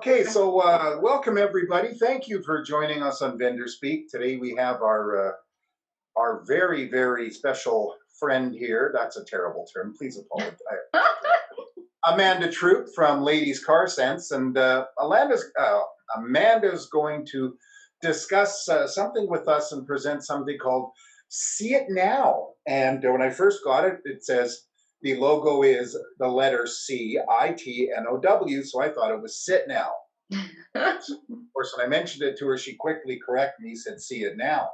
Okay, so welcome everybody. Thank you for joining us on Vendor Speak. Today we have our very, very special friend here. That's a terrible term. Please apologize. Amanda Troupe from Ladies Car Sense, and Amanda's going to discuss something with us and present something called See It Now. And when I first got it, it says the logo is the letter C, I-T-N-O-W, so I thought it was Sit Now. Of course, when I mentioned it to her, she quickly corrected me, said See It Now.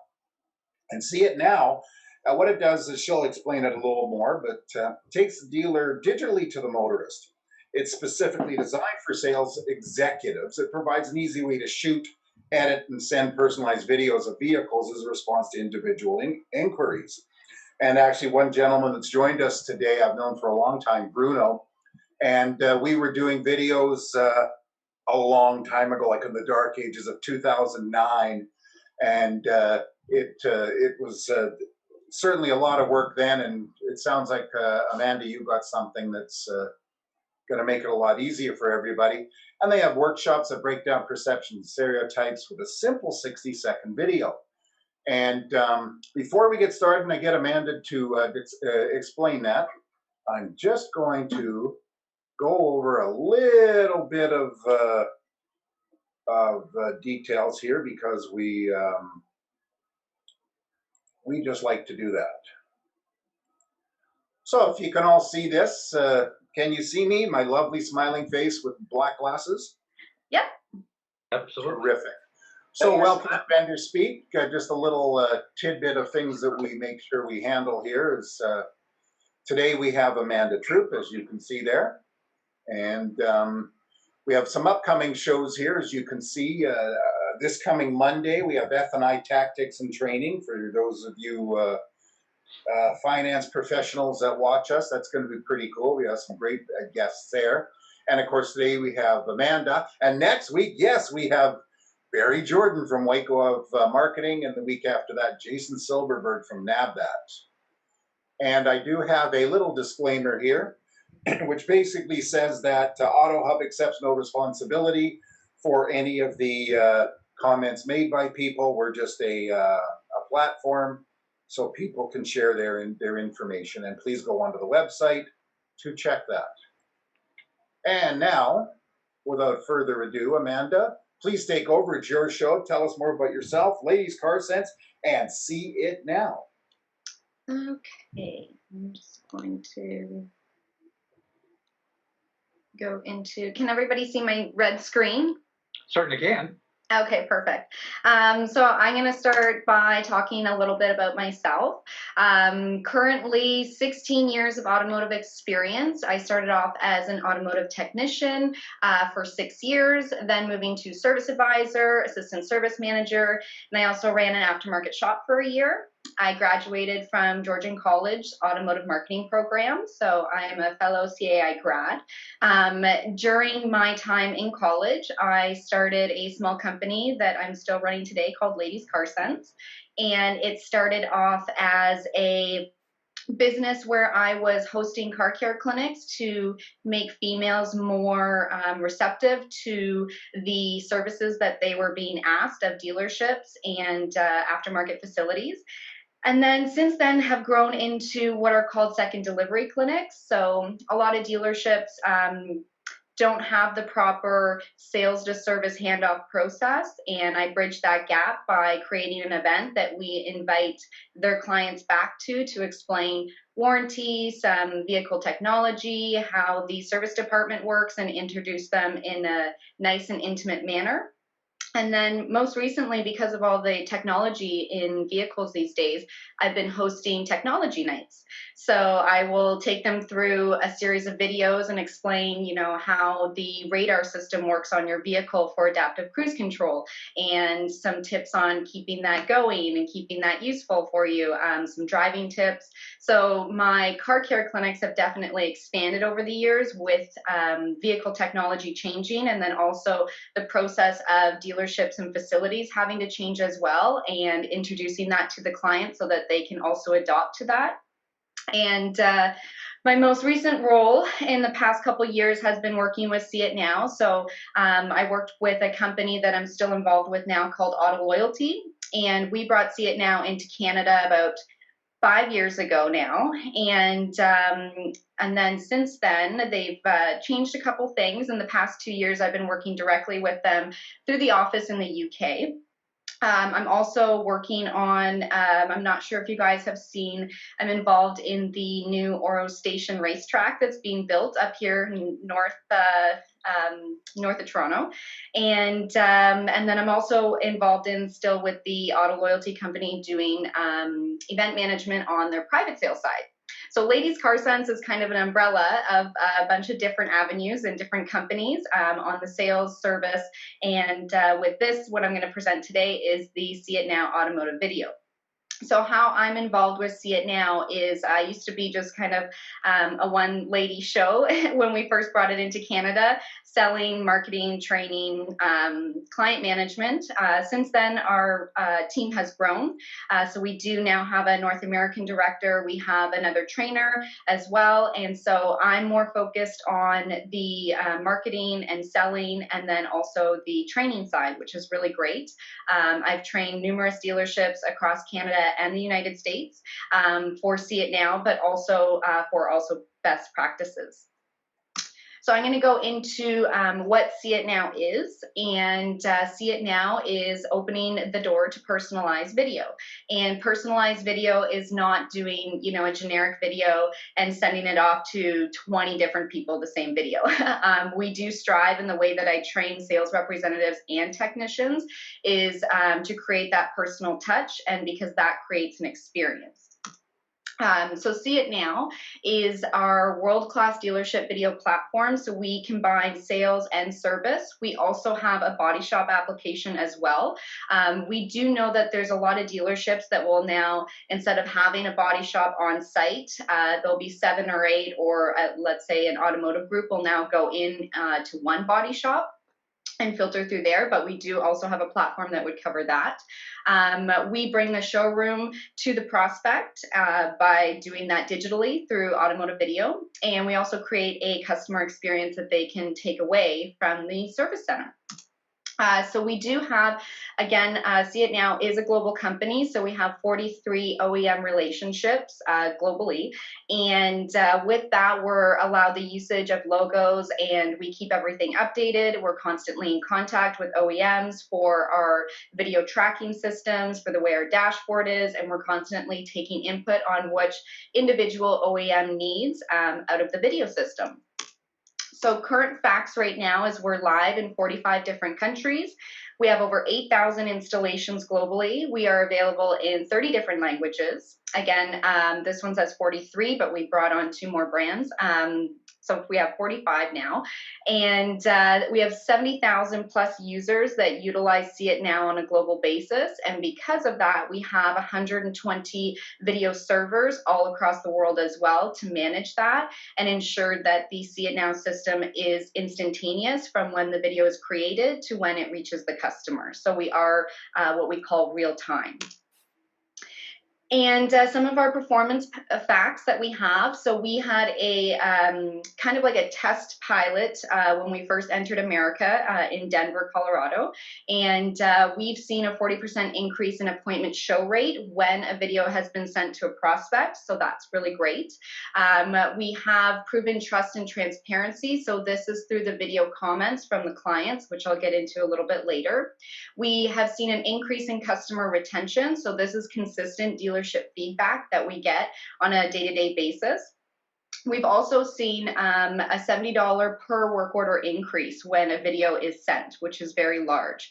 And See It Now, what it does is, she'll explain it a little more, but takes the dealer digitally to the motorist. It's specifically designed for sales executives. It provides an easy way to shoot, edit, and send personalized videos of vehicles as a response to individual inquiries. And actually, one gentleman that's joined us today, I've known for a long time, Bruno, and we were doing videos a long time ago, like in the dark ages of 2009, and it was certainly a lot of work then, and it sounds like, Amanda, you got something that's going to make it a lot easier for everybody. And they have workshops that break down perceptions and stereotypes with a simple 60-second video. And before we get started and I get Amanda to explain that, I'm just going to go over a little bit of details here, because we just like to do that. So if you can all see this, can you see me, my lovely smiling face with black glasses? Yep. Absolutely. Terrific. So welcome to Vendor Speak. Just a little tidbit of things that we make sure we handle here is today we have Amanda Troupe, as you can see there. And we have some upcoming shows here, as you can see. This coming Monday, we have F&I Tactics and Training for those of you finance professionals that watch us. That's going to be pretty cool. We have some great guests there. And of course, today we have Amanda. And next week, yes, we have Barry Jordan from Waco of Marketing, and the week after that, Jason Silberberg from NABDAT. And I do have a little disclaimer here, which basically says that AutoHub accepts no responsibility for any of the comments made by people. We're just a platform so people can share their information. And please go onto the website to check that. And now, without further ado, Amanda, please take over. It's your show. Tell us more about yourself, Ladies Car Sense, and See It Now. Okay, I'm just going to go into, can everybody see my red screen? Certainly can. Okay, perfect. So I'm going to start by talking a little bit about myself. Currently 16 years of automotive experience. I started off as an automotive technician for 6 years, then moving to service advisor, assistant service manager, and I also ran an aftermarket shop for a year. I graduated from Georgian College Automotive Marketing Program, so I am a fellow CAI grad. During my time in college, I started a small company that I'm still running today called Ladies Car Sense, and it started off as a business where I was hosting car care clinics to make females more receptive to the services that they were being asked of dealerships and aftermarket facilities. And then since then have grown into what are called second delivery clinics. So a lot of dealerships don't have the proper sales to service handoff process. And I bridge that gap by creating an event that we invite their clients back to explain warranty, some vehicle technology, how the service department works, and introduce them in a nice and intimate manner. And then most recently, because of all the technology in vehicles these days, I've been hosting technology nights. So I will take them through a series of videos and explain, you know, how the radar system works on your vehicle for adaptive cruise control, and some tips on keeping that going and keeping that useful for you, some driving tips. So my car care clinics have definitely expanded over the years with vehicle technology changing, and then also the process of dealerships and facilities having to change as well, and introducing that to the client so that they can also adopt to that. And My most recent role in the past couple years has been working with See It Now. So I worked with a company that I'm still involved with now called Auto Loyalty, and we brought See It Now into Canada about 5 years ago now, and then since then they've changed a couple things. In the past 2 years, I've been working directly with them through the office in the UK. I'm also working on, I'm not sure if you guys have seen, I'm involved in the new Oro Station racetrack that's being built up here north of Toronto. And then I'm also involved in still with the Auto Loyalty company doing event management on their private sales side. So Ladies Car Sense is kind of an umbrella of a bunch of different avenues and different companies on the sales service. And with this, what I'm going to present today is the See It Now automotive video. So how I'm involved with See It Now is I used to be just kind of a one-lady show when we first brought it into Canada, selling, marketing, training, client management. Since then, our team has grown. So we do now have a North American director. We have another trainer as well. And so I'm more focused on the marketing and selling, and then also the training side, which is really great. I've trained numerous dealerships across Canada and the United States for See It Now, but also for best practices. So I'm going to go into what See It Now is, and See It Now is opening the door to personalized video. And personalized video is not doing, a generic video and sending it off to 20 different people the same video. We do strive in the way that I train sales representatives and technicians is to create that personal touch, and because that creates an experience. So See It Now is our world-class dealership video platform. So we combine sales and service. We also have a body shop application as well. We do know that there's a lot of dealerships that will now, instead of having a body shop on site, there'll be 7 or 8, or let's say an automotive group will now go in to one body shop and filter through there, but we do also have a platform that would cover that. We bring the showroom to the prospect by doing that digitally through automotive video, and we also create a customer experience that they can take away from the service center. So we do have, again, See It Now is a global company, so we have 43 OEM relationships globally, and with that, we're allowed the usage of logos, and we keep everything updated. We're constantly in contact with OEMs for our video tracking systems, for the way our dashboard is, and we're constantly taking input on which individual OEM needs out of the video system. So current facts right now is we're live in 45 different countries. We have over 8,000 installations globally. We are available in 30 different languages. Again, this one says 43, but we brought on 2 more brands. So we have 45 now. And we have 70,000 plus users that utilize See It Now on a global basis. And because of that, we have 120 video servers all across the world as well to manage that and ensure that the See It Now system is instantaneous from when the video is created to when it reaches the customer. So we are what we call real time. And some of our performance facts that we have. So we had a kind of like a test pilot when we first entered America in Denver, Colorado. And we've seen a 40% increase in appointment show rate when a video has been sent to a prospect. So that's really great. We have proven trust and transparency. So this is through the video comments from the clients, which I'll get into a little bit later. We have seen an increase in customer retention. So this is consistent dealership feedback that we get on a day-to-day basis. We've also seen a $70 per work order increase when a video is sent, which is very large.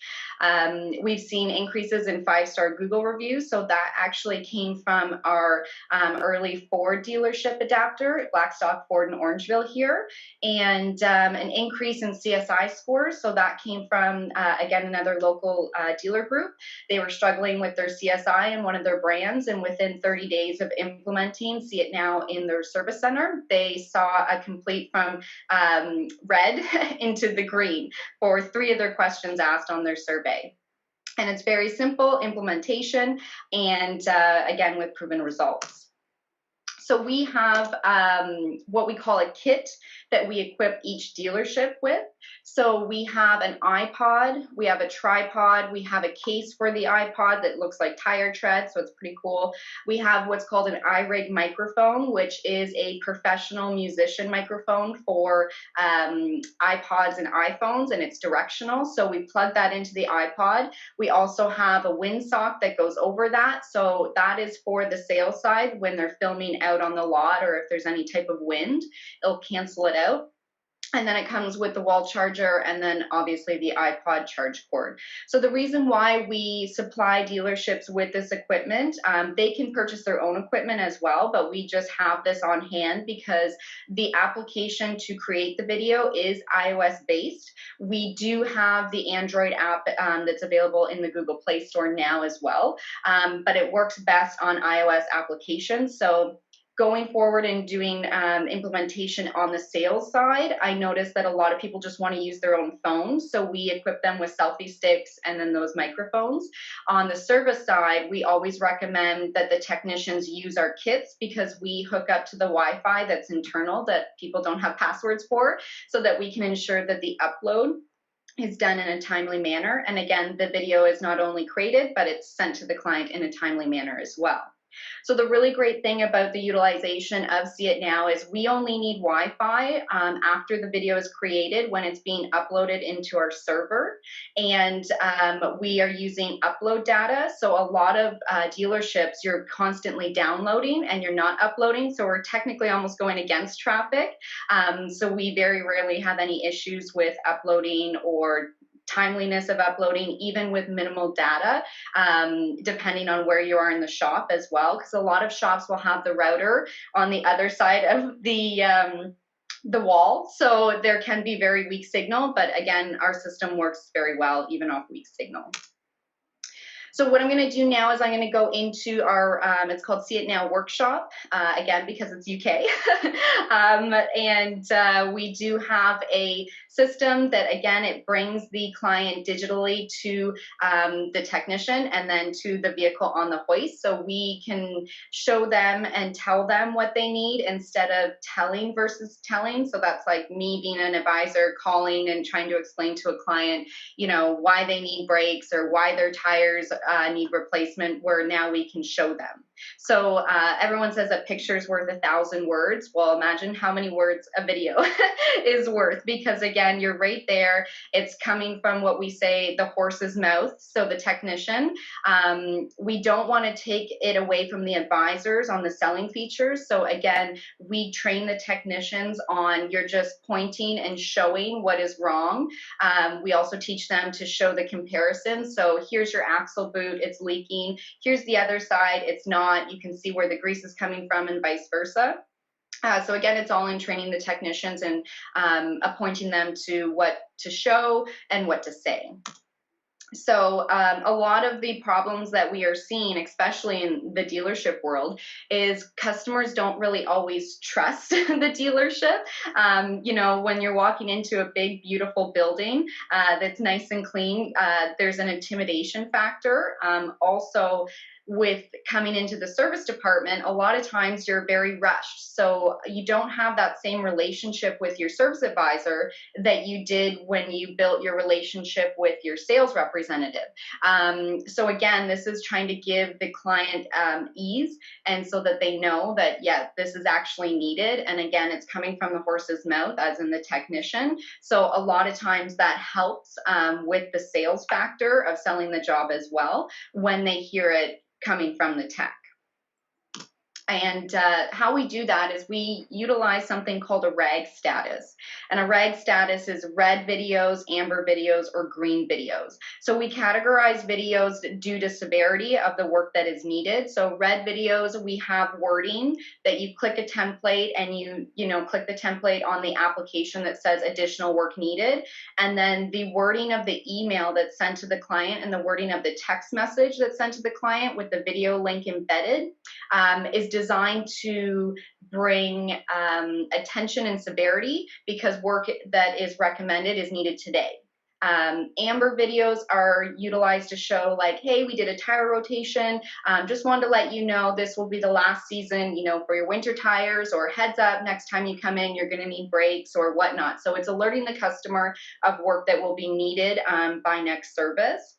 We've seen increases in 5-star Google reviews. So that actually came from our early Ford dealership adapter, Blackstock Ford in Orangeville here, and an increase in CSI scores. So that came from, again, another local dealer group. They were struggling with their CSI in one of their brands, and within 30 days of implementing See It Now in their service center, they saw a complete from red into the green for 3 of their questions asked on their survey. And it's very simple implementation and again, with proven results. So we have what we call a kit that we equip each dealership with. So we have an iPod, we have a tripod, we have a case for the iPod that looks like tire tread, so it's pretty cool. We have what's called an iRig microphone, which is a professional musician microphone for iPods and iPhones, and it's directional. So we plug that into the iPod. We also have a windsock that goes over that. So that is for the sales side when they're filming out on the lot, or if there's any type of wind, it'll cancel it out. And then it comes with the wall charger and then obviously the iPod charge cord. So the reason why we supply dealerships with this equipment, they can purchase their own equipment as well, but we just have this on hand because the application to create the video is iOS based. We do have the Android app that's available in the Google Play Store now as well, but it works best on iOS applications. So going forward and doing implementation on the sales side, I noticed that a lot of people just want to use their own phones. So we equip them with selfie sticks and then those microphones. On the service side, we always recommend that the technicians use our kits because we hook up to the Wi-Fi that's internal that people don't have passwords for, so that we can ensure that the upload is done in a timely manner. And again, the video is not only created, but it's sent to the client in a timely manner as well. So the really great thing about the utilization of See It Now is we only need Wi-Fi after the video is created when it's being uploaded into our server. And we are using upload data. So a lot of dealerships, you're constantly downloading and you're not uploading. So we're technically almost going against traffic. So we very rarely have any issues with uploading or timeliness of uploading, even with minimal data, depending on where you are in the shop as well, because a lot of shops will have the router on the other side of the wall, so there can be very weak signal, but again, our system works very well even off weak signal. So what I'm going to do now is I'm going to go into our, it's called See It Now workshop, again, because it's UK. We do have a system that, again, it brings the client digitally to the technician and then to the vehicle on the hoist. So we can show them and tell them what they need instead of telling versus telling. So that's like me being an advisor calling and trying to explain to a client, you know, why they need brakes or why their tires need replacement, where now we can show them. So everyone says that picture's worth 1,000 words. Well, imagine how many words a video is worth, because again, you're right there. It's coming from what we say, the horse's mouth. So the technician, we don't want to take it away from the advisors on the selling features. So again, we train the technicians on, you're just pointing and showing what is wrong. We also teach them to show the comparison. So here's your axle boot, it's leaking. Here's the other side, it's not. You can see where the grease is coming from and vice versa. So again, it's all in training the technicians and appointing them to what to show and what to say. So a lot of the problems that we are seeing, especially in the dealership world, is customers don't really always trust the dealership. You know, when you're walking into a big, beautiful building that's nice and clean, there's an intimidation factor. Also, with coming into the service department, a lot of times you're very rushed. So you don't have that same relationship with your service advisor that you did when you built your relationship with your sales representative. So again, this is trying to give the client ease, and so that they know that, yeah, this is actually needed. And again, it's coming from the horse's mouth, as in the technician. So a lot of times that helps with the sales factor of selling the job as well, when they hear it coming from the tech. And how we do that is we utilize something called a RAG status. And a RAG status is red videos, amber videos, or green videos. So we categorize videos due to severity of the work that is needed. So red videos, we have wording that you click a template and you know, click the template on the application that says additional work needed. And then the wording of the email that's sent to the client and the wording of the text message that's sent to the client with the video link embedded is designed to bring attention and severity, because work that is recommended is needed today. Amber videos are utilized to show like, hey, we did a tire rotation. Just wanted to let you know this will be the last season, for your winter tires, or heads up, next time you come in, you're going to need brakes or whatnot. So it's alerting the customer of work that will be needed by next service.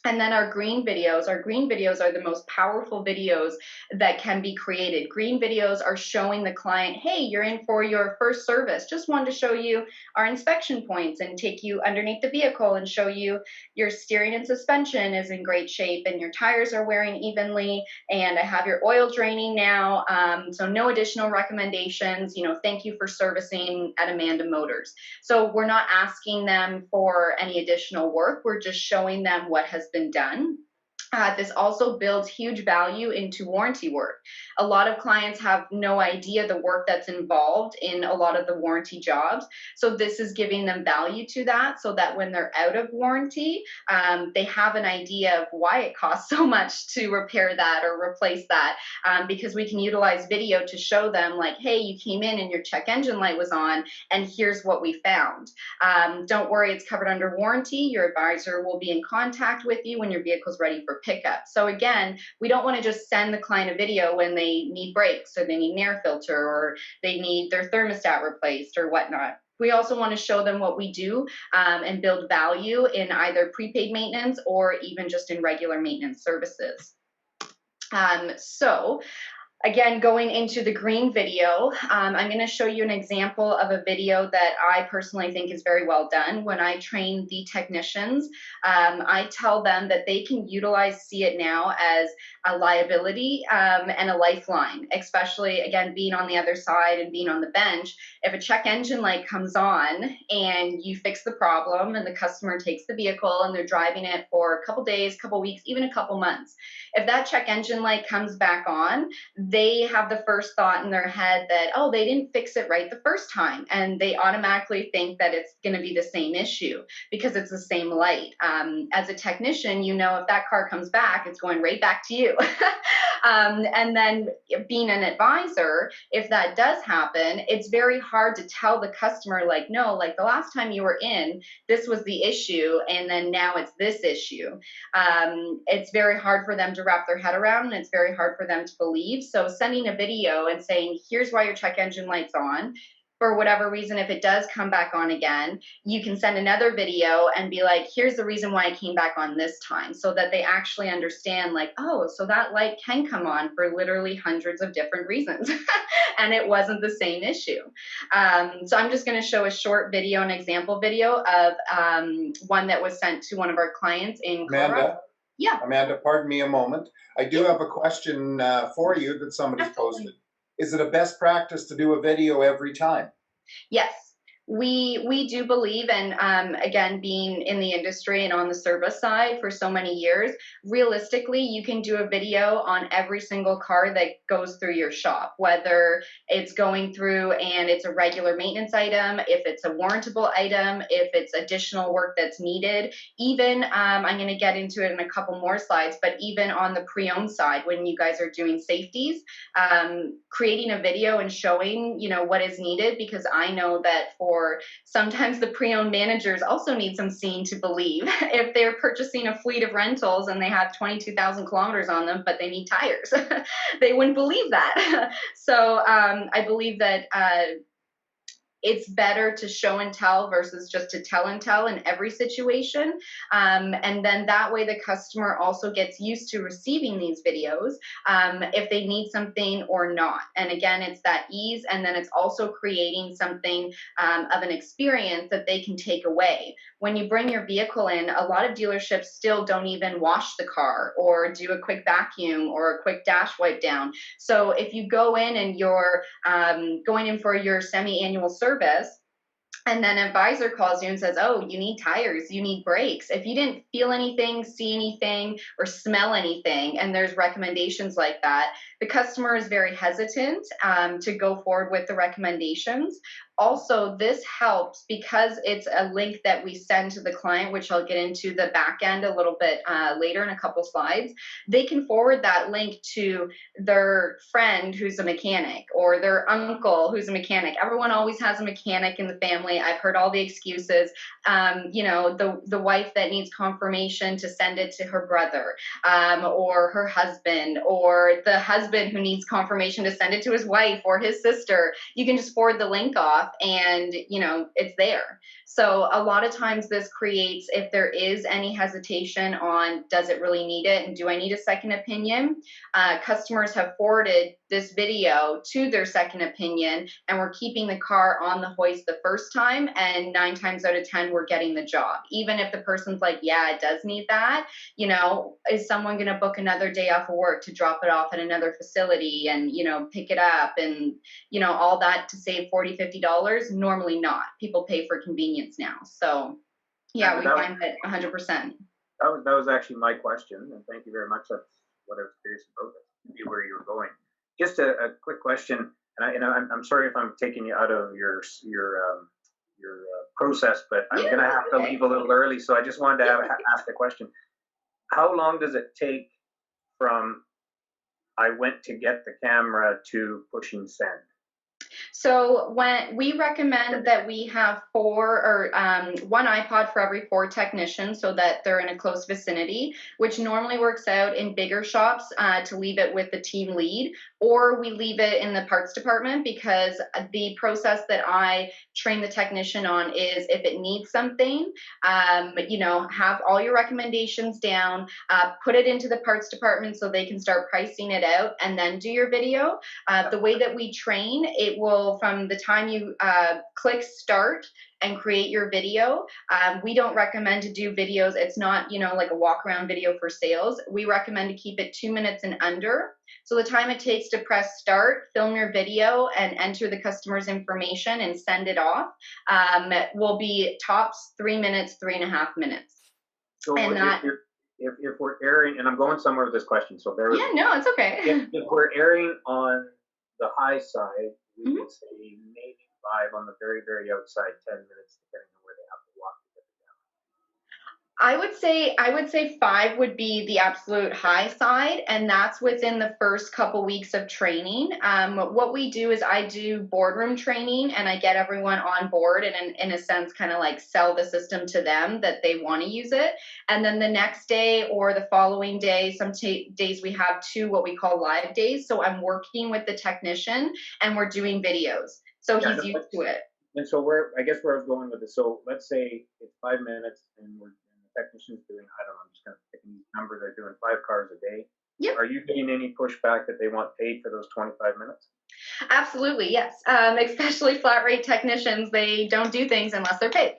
And then our green videos are the most powerful videos that can be created. Green videos are showing the client, hey, you're in for your first service. Just wanted to show you our inspection points and take you underneath the vehicle and show you your steering and suspension is in great shape and your tires are wearing evenly and I have your oil draining now. So no additional recommendations. Thank you for servicing at Amanda Motors. So we're not asking them for any additional work. We're just showing them what has been done. This also builds huge value into warranty work. A lot of clients have no idea the work that's involved in a lot of the warranty jobs. So this is giving them value to that, so that when they're out of warranty, they have an idea of why it costs so much to repair that or replace that, because we can utilize video to show them like, hey, you came in and your check engine light was on, and here's what we found. Don't worry, it's covered under warranty. Your advisor will be in contact with you when your vehicle's ready for pickup. So again, we don't want to just send the client a video when they need brakes or they need an air filter or they need their thermostat replaced or whatnot. We also want to show them what we do and build value in either prepaid maintenance or even just in regular maintenance services. So again, going into the green video, I'm going to show you an example of a video that I personally think is very well done. When I train the technicians, I tell them that they can utilize See It Now as a liability and a lifeline, especially, again, being on the other side and being on the bench. If a check engine light comes on and you fix the problem and the customer takes the vehicle and they're driving it for a couple days, couple weeks, even a couple months, if that check engine light comes back on, they have the first thought in their head that, oh, they didn't fix it right the first time. And they automatically think that it's going to be the same issue because it's the same light. As a technician, if that car comes back, it's going right back to you. And then being an advisor, if that does happen, it's very hard to tell the customer, like, no, like the last time you were in, this was the issue. And then now it's this issue. It's very hard for them to wrap their head around, and it's very hard for them to believe. So sending a video and saying, here's why your check engine light's on. For whatever reason, if it does come back on again, you can send another video and be like, here's the reason why it came back on this time, so that they actually understand, like, oh, so that light can come on for literally hundreds of different reasons. And it wasn't the same issue. So I'm just going to show a short video, an example video of one that was sent to one of our clients in Colorado. Amanda? Yeah. Amanda, pardon me a moment. I do have a question for you that somebody's Absolutely. posted. Is it a best practice to do a video every time? Yes, we do believe, and again, being in the industry and on the service side for so many years, realistically, you can do a video on every single car that goes through your shop, whether it's going through and it's a regular maintenance item, if it's a warrantable item, if it's additional work that's needed. Even, I'm going to get into it in a couple more slides, but even on the pre-owned side, when you guys are doing safeties, creating a video and showing, what is needed, because I know that for sometimes the pre-owned managers also need some seeing to believe. If they're purchasing a fleet of rentals and they have 22,000 kilometers on them, but they need tires, they wouldn't believe that. So I believe that it's better to show and tell versus just to tell and tell in every situation. And then that way the customer also gets used to receiving these videos if they need something or not. And again, it's that ease, and then it's also creating something of an experience that they can take away. When you bring your vehicle in, a lot of dealerships still don't even wash the car or do a quick vacuum or a quick dash wipe down. So if you go in and you're going in for your semi-annual service, and then an advisor calls you and says, oh, you need tires, you need brakes. If you didn't feel anything, see anything, or smell anything, and there's recommendations like that, the customer is very hesitant to go forward with the recommendations. Also, this helps because it's a link that we send to the client, which I'll get into the back end a little bit later in a couple slides. They can forward that link to their friend who's a mechanic or their uncle who's a mechanic. Everyone always has a mechanic in the family. I've heard all the excuses. The wife that needs confirmation to send it to her brother, or her husband, or the husband who needs confirmation to send it to his wife or his sister. You can just forward the link off and, it's there. So a lot of times this creates, if there is any hesitation on, does it really need it? And do I need a second opinion? Customers have forwarded this video to their second opinion, and we're keeping the car on the hoist the first time, and 9 times out of 10, we're getting the job. Even if the person's like, yeah, it does need that, is someone going to book another day off of work to drop it off at another facility and, pick it up and, all that to save $40, $50? Normally not. People pay for convenience now. So yeah, we find that 100%. That was actually my question, and thank you very much. That's what I was curious about. Maybe where you were going. Just a quick question, and I'm sorry if I'm taking you out of your process, but I'm going to have to leave a little early, so I just wanted to ask the question. How long does it take from I went to get the camera to pushing send? So when we recommend that we have 4 or 1 iPod for every 4 technicians so that they're in a close vicinity, which normally works out in bigger shops to leave it with the team lead, or we leave it in the parts department, because the process that I train the technician on is if it needs something, have all your recommendations down, put it into the parts department so they can start pricing it out, and then do your video. The way that we train, it will, from the time you click start and create your video, we don't recommend to do videos. It's not, like a walk around video for sales. We recommend to keep it 2 minutes and under. So the time it takes to press start, film your video, and enter the customer's information and send it off will be tops 3 minutes, 3.5 minutes. So and if we're airing, and I'm going somewhere with this question, so bear with me. Yeah, no, it's okay. If we're airing on the high side, we would say maybe 5 on the very, very outside, 10 minutes, depending on where they have to walk to get it down. I would say 5 would be the absolute high side, and that's within the first couple weeks of training. What we do is I do boardroom training, and I get everyone on board and in a sense kind of like sell the system to them that they want to use it. And then the next day or the following day, some days we have 2 what we call live days. So I'm working with the technician and we're doing videos. So he's used to it. And so I guess where I was going with this, so let's say it's 5 minutes and the technician's doing, I don't know, I'm just kind of picking these numbers, they're doing 5 cars a day. Yep. Are you getting any pushback that they want paid for those 25 minutes? Absolutely, yes. Especially flat rate technicians, they don't do things unless they're paid.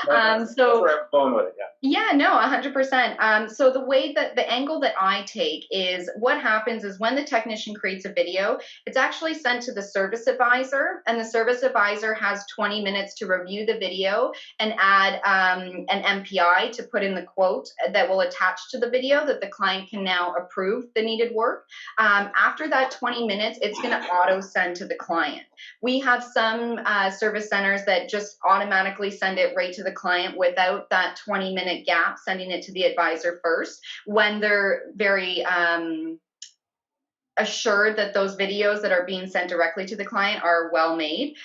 That's where I'm going with it, yeah. Yeah, no, 100%. So the way that the angle that I take is what happens is when the technician creates a video, it's actually sent to the service advisor, and the service advisor has 20 minutes to review the video and add an MPI to put in the quote that will attach to the video that the client can now approve the needed work. After that 20 minutes, it's going to auto send to the client. We have some service centers that just automatically send it right to the client without that 20-minute gap, sending it to the advisor first when they're very assured that those videos that are being sent directly to the client are well made.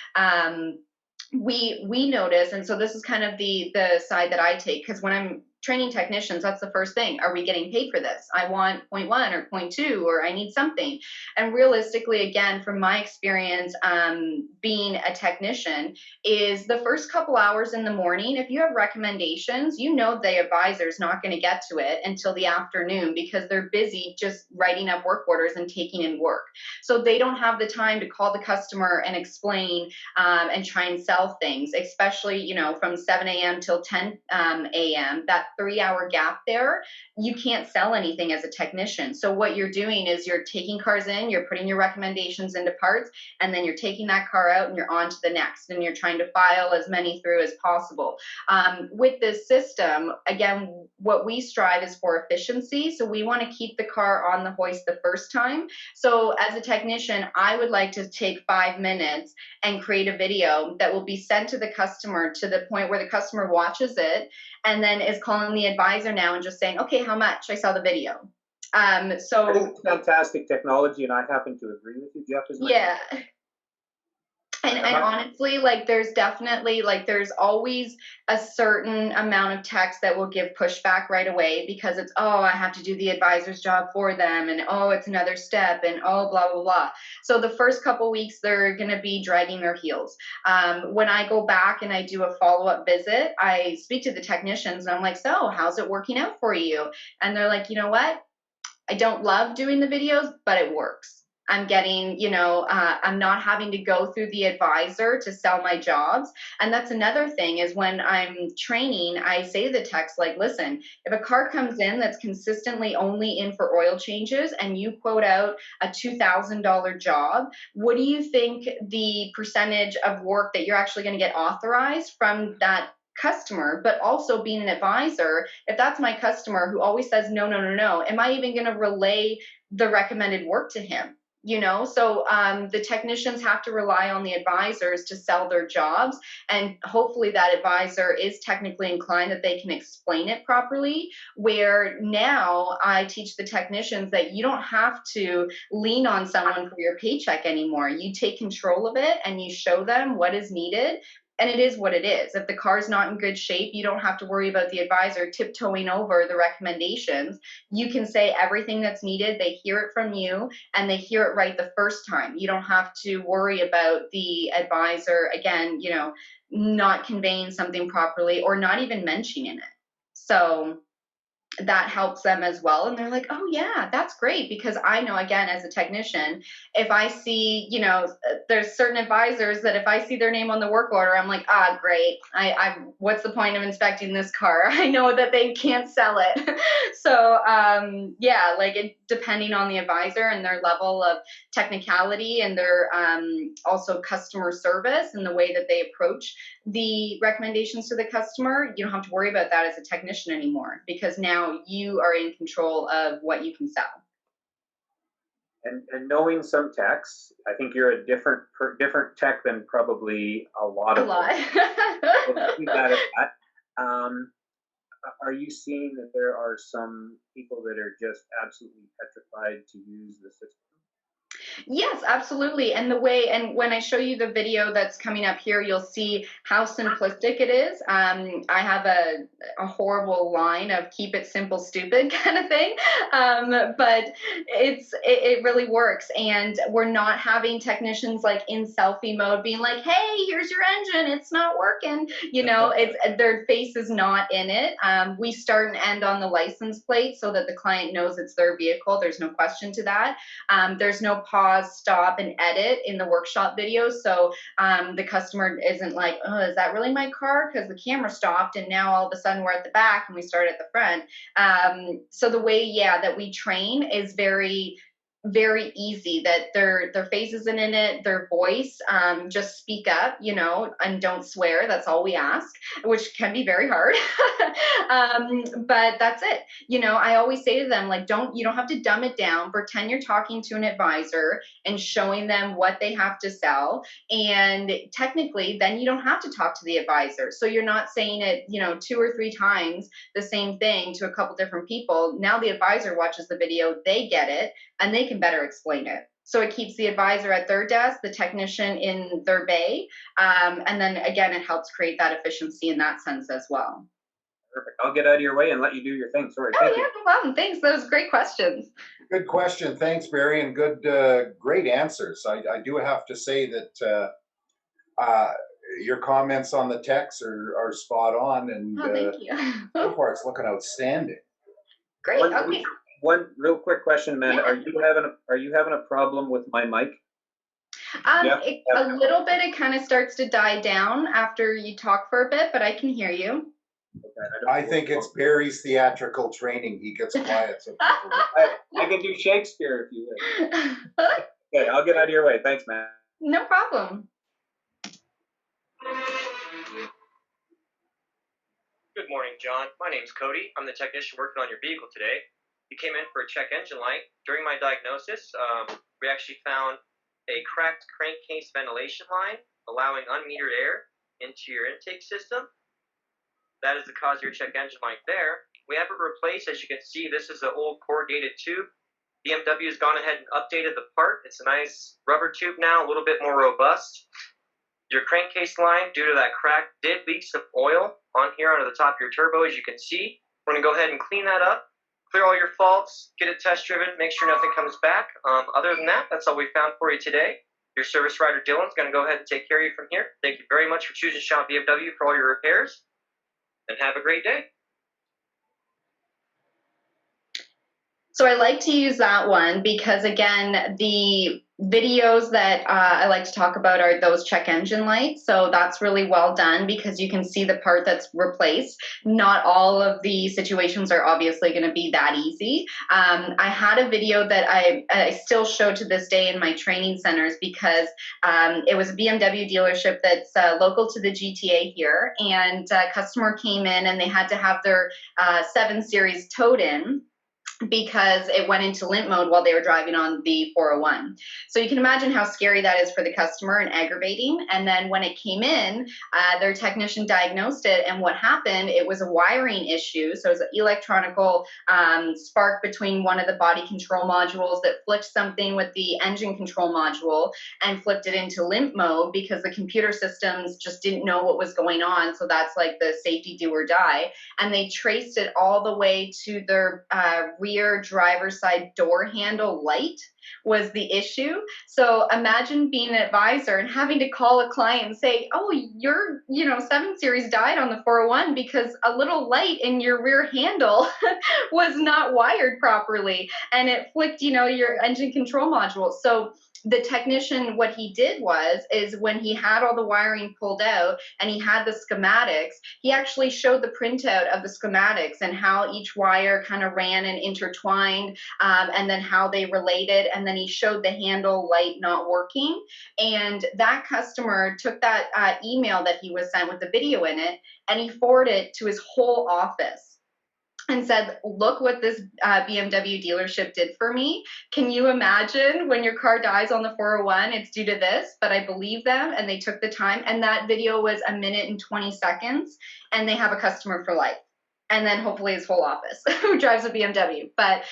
We notice, and so this is kind of the side that I take, because when I'm training technicians, that's the first thing. Are we getting paid for this? I want 0.1 or 0.2, or I need something. And realistically, again, from my experience being a technician, is the first couple hours in the morning, if you have recommendations, the advisor's not going to get to it until the afternoon because they're busy just writing up work orders and taking in work. So they don't have the time to call the customer and explain and try and sell things, especially, from 7 a.m. till 10 a.m. That that 3-hour gap there, you can't sell anything as a technician. So what you're doing is you're taking cars in, you're putting your recommendations into parts, and then you're taking that car out and you're on to the next, and you're trying to file as many through as possible. With this system, again, what we strive is for efficiency. So we want to keep the car on the hoist the first time. So as a technician, I would like to take 5 minutes and create a video that will be sent to the customer to the point where the customer watches it and then is calling the advisor now and just saying, okay, how much? I saw the video. I think it's fantastic technology, and I happen to agree with you, Jeff. Yeah. And honestly, like there's definitely, like there's always a certain amount of text that will give pushback right away because it's, oh, I have to do the advisor's job for them, and oh, it's another step, and oh, blah, blah, blah. So the first couple weeks, they're going to be dragging their heels. When I go back and I do a follow-up visit, I speak to the technicians and I'm like, so how's it working out for you? And they're like, you know what? I don't love doing the videos, but it works. I'm getting, I'm not having to go through the advisor to sell my jobs. And that's another thing is when I'm training, I say to the techs, like, listen, if a car comes in that's consistently only in for oil changes and you quote out a $2,000 job, what do you think the percentage of work that you're actually going to get authorized from that customer? But also being an advisor, if that's my customer who always says, no, no, no, no, am I even going to relay the recommended work to him? So the technicians have to rely on the advisors to sell their jobs, and hopefully that advisor is technically inclined that they can explain it properly, where now I teach the technicians that you don't have to lean on someone for your paycheck anymore. You take control of it and you show them what is needed. And it is what it is. If the car's not in good shape, you don't have to worry about the advisor tiptoeing over the recommendations. You can say everything that's needed. They hear it from you, and they hear it right the first time. You don't have to worry about the advisor, again, not conveying something properly or not even mentioning it. So that helps them as well. And they're like, oh yeah, that's great. Because I know, again, as a technician, if I see, there's certain advisors that if I see their name on the work order, I'm like, great. What's the point of inspecting this car? I know that they can't sell it. So, depending on the advisor and their level of technicality and their also customer service and the way that they approach the recommendations to the customer, you don't have to worry about that as a technician anymore, because now you are in control of what you can sell. And knowing some techs, I think you're a different tech than probably a lot of them. Are you seeing that there are some people that are just absolutely petrified to use the system? Yes, absolutely. And when I show you the video that's coming up here, you'll see how simplistic it is. I have a horrible line of keep it simple, stupid kind of thing. But it really works. And we're not having technicians like in selfie mode being like, hey, here's your engine. It's not working. Their face is not in it. We start and end on the license plate so that the client knows it's their vehicle. There's no question to that. There's no pause, stop, and edit in the workshop video. So the customer isn't like, oh, is that really my car? Because the camera stopped and now all of a sudden we're at the back and we start at the front. So the way, that we train is very, very easy, that their face isn't in it, their voice, just speak up, and don't swear. That's all we ask, which can be very hard. But that's it. I always say to them, like, you don't have to dumb it down. Pretend you're talking to an advisor and showing them what they have to sell. And technically, then you don't have to talk to the advisor. So you're not saying it, 2 or 3 times the same thing to a couple different people. Now the advisor watches the video, they get it, and they can better explain it. So it keeps the advisor at their desk, the technician in their bay. And then again, it helps create that efficiency in that sense as well. Perfect. I'll get out of your way and let you do your thing. Sorry. Thank you. No problem. Thanks. Those great questions. Good question. Thanks, Barry, and great answers. I do have to say that your comments on the text are spot on, and thank you. so far it's looking outstanding. Great. Okay. One real quick question, Amanda. Yeah. Are you having a problem with my mic? A little bit. It kind of starts to die down after you talk for a bit, but I can hear you. I think it's Barry's theatrical training. He gets quiet. So people I can do Shakespeare if you wish. Okay, I'll get out of your way. Thanks, man. No problem. Good morning, John. My name's Cody. I'm the technician working on your vehicle today. You came in for a check engine light. During my diagnosis, we actually found a cracked crankcase ventilation line, allowing unmetered air into your intake system. That is the cause of your check engine light there. We have it replaced. As you can see, this is an old corrugated tube. BMW has gone ahead and updated the part. It's a nice rubber tube now, a little bit more robust. Your crankcase line, due to that crack, did leak some oil on here under the top of your turbo, as you can see. We're going to go ahead and clean that up, clear all your faults, get it test driven, make sure nothing comes back. Other than that, that's all we found for you today. Your service writer, Dylan's going to go ahead and take care of you from here. Thank you very much for choosing Shop BMW for all your repairs, and have a great day. So I like to use that one because, again, the videos that I like to talk about are those check engine lights. So that's really well done because you can see the part that's replaced. Not all of the situations are obviously going to be that easy. I had a video that I still show to this day in my training centers because it was a BMW dealership that's local to the GTA here, and a customer came in and they had to have their 7 Series towed in because it went into limp mode while they were driving on the 401. So you can imagine how scary that is for the customer and aggravating. And then when it came in, their technician diagnosed it, and what happened, it was a wiring issue. So it was an electronical spark between one of the body control modules that flipped something with the engine control module and flipped it into limp mode because the computer systems just didn't know what was going on. So that's like the safety do or die. And they traced it all the way to their rear driver's side door handle light was the issue. So imagine being an advisor and having to call a client and say, oh, your 7 Series died on the 401 because a little light in your rear handle was not wired properly and it flicked, your engine control module. So the technician, what he did is when he had all the wiring pulled out and he had the schematics, he actually showed the printout of the schematics and how each wire kind of ran and intertwined, and then how they related. And then he showed the handle light not working. And that customer took that email that he was sent with the video in it, and he forwarded it to his whole office and said, look what this BMW dealership did for me. Can you imagine when your car dies on the 401, it's due to this, but I believe them and they took the time. And that video was 1 minute and 20 seconds and they have a customer for life. And then hopefully his whole office who drives a BMW. But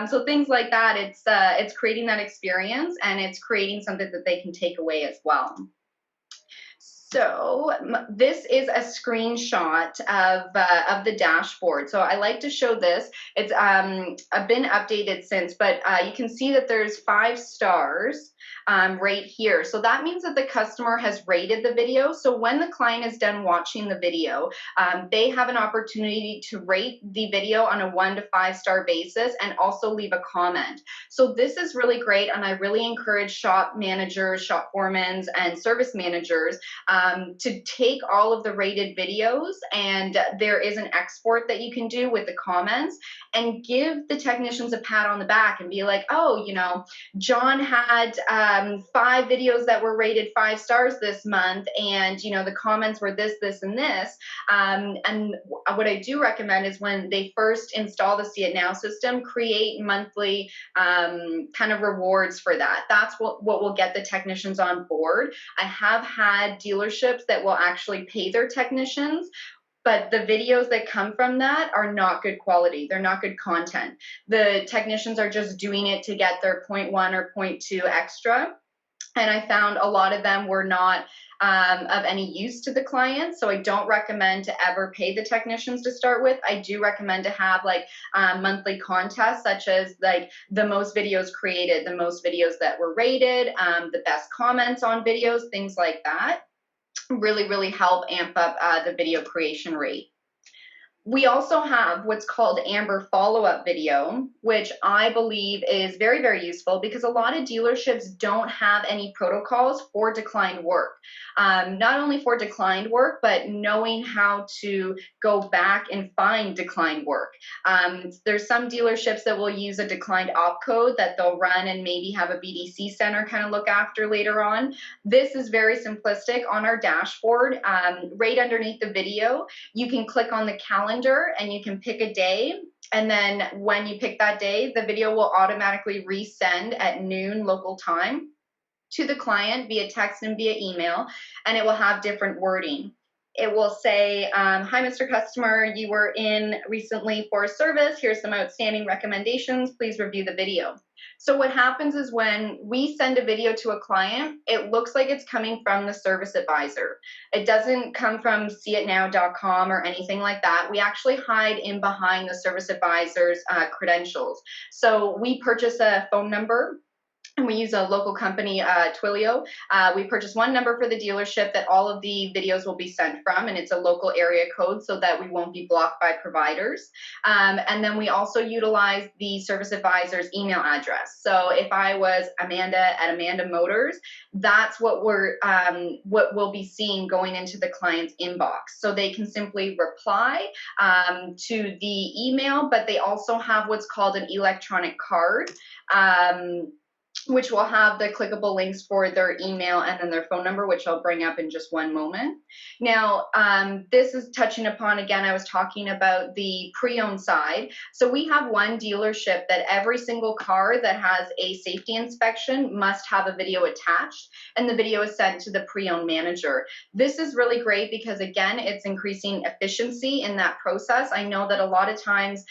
so things like that, it's creating that experience and it's creating something that they can take away as well. So this is a screenshot of the dashboard. So I like to show this. It's been updated since, but you can see that there's 5 stars right here. So that means that the customer has rated the video. So when the client is done watching the video, they have an opportunity to rate the video on a 1 to 5 star basis and also leave a comment. So this is really great, and I really encourage shop managers, shop foremans, and service managers to take all of the rated videos, and there is an export that you can do with the comments and give the technicians a pat on the back and be like, oh, John had 5 videos that were rated 5 stars this month, and the comments were this, this, and this. And what I do recommend is when they first install the See It Now system, create monthly kind of rewards for that. That's what will get the technicians on board. I have had dealerships that will actually pay their technicians, but the videos that come from that are not good quality. They're not good content. The technicians are just doing it to get their 0.1 or 0.2 extra. And I found a lot of them were not of any use to the client. So I don't recommend to ever pay the technicians to start with. I do recommend to have monthly contests, such as the most videos created, the most videos that were rated, the best comments on videos, things like that. Really, really help amp up the video creation rate. We also have what's called Amber follow-up video, which I believe is very, very useful because a lot of dealerships don't have any protocols for declined work. Not only for declined work, but knowing how to go back and find declined work. There's some dealerships that will use a declined opcode that they'll run and maybe have a BDC center kind of look after later on. This is very simplistic. On our dashboard, right underneath the video, you can click on the calendar and you can pick a day, and then when you pick that day, the video will automatically resend at noon local time to the client via text and via email, and it will have different wording. It will say, hi, Mr. Customer, you were in recently for a service. Here's some outstanding recommendations. Please review the video. So what happens is when we send a video to a client, it looks like it's coming from the service advisor. It doesn't come from seeitnow.com or anything like that. We actually hide in behind the service advisor's credentials. So we purchase a phone number, and we use a local company, Twilio. We purchase one number for the dealership that all of the videos will be sent from, and it's a local area code so that we won't be blocked by providers. And then we also utilize the service advisor's email address. So if I was Amanda at Amanda Motors, that's what what we'll be seeing going into the client's inbox. So they can simply reply to the email, but they also have what's called an electronic card, which will have the clickable links for their email and then their phone number, which I'll bring up in just one moment. Now, this is touching upon, again, I was talking about the pre-owned side. So we have one dealership that every single car that has a safety inspection must have a video attached, and the video is sent to the pre-owned manager. This is really great because, again, it's increasing efficiency in that process. I know that a lot of times